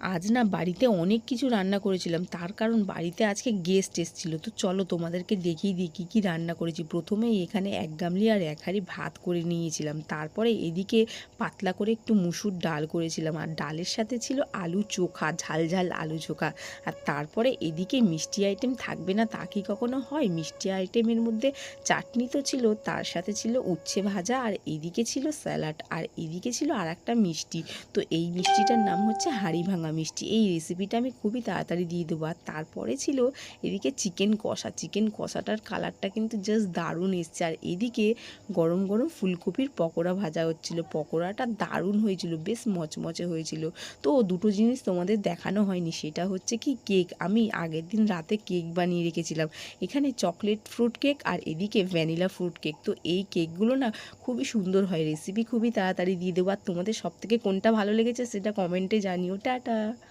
আজ না বাড়িতে অনেক কিছু রান্না করেছিলাম, তার কারণ বাড়িতে আজকে গেস্ট এসেছিল। তো চলো তোমাদেরকে দেখিয়ে দিই কী কী রান্না করেছি। প্রথমেই এখানে ১ গামলি আর ১ হাঁড়ি ভাত করে নিয়েছিলাম। তারপরে এদিকে পাতলা করে একটু মুসুর ডাল করেছিলাম, আর ডালের সাথে ছিল আলু চোখা, ঝাল ঝাল আলু চোখা। আর তারপরে এদিকে মিষ্টি আইটেম থাকবে না তা কি কখনো হয়? মিষ্টি আইটেমের মধ্যে চাটনি তো ছিল, তার সাথে ছিল উচ্ছে ভাজা, আর এদিকে ছিল স্যালাড, আর এদিকে ছিল আরেকটা মিষ্টি। তো এই মিষ্টিটার নাম হচ্ছে হাঁড়ি ভাঙা মিষ্টি। এই রেসিপিটা আমি খুবই তাড়াতাড়ি দিয়ে দেবো। আর তারপরে ছিল এদিকে চিকেন কষা। চিকেন কষাটার কালারটা কিন্তু জাস্ট দারুণ এসছে। আর এদিকে গরম গরম ফুলকপির পকোড়া ভাজা হচ্ছিল। পকোড়াটা দারুণ হয়েছিল, বেশ মচমচে হয়েছিল। তো দুটো জিনিস তোমাদের দেখানো হয়নি, সেটা হচ্ছে কি কেক। আমি আগের দিন রাতে কেক বানিয়ে রেখেছিলাম। এখানে চকলেট ফ্রুট কেক আর এদিকে ভ্যানিলা ফ্রুট কেক। তো এই কেকগুলো না খুবই সুন্দর হয়, রেসিপি খুবই তাড়াতাড়ি দিয়ে দেবো। আর তোমাদের সবথেকে কোনটা ভালো লেগেছে সেটা কমেন্টে জানিও। টাটা।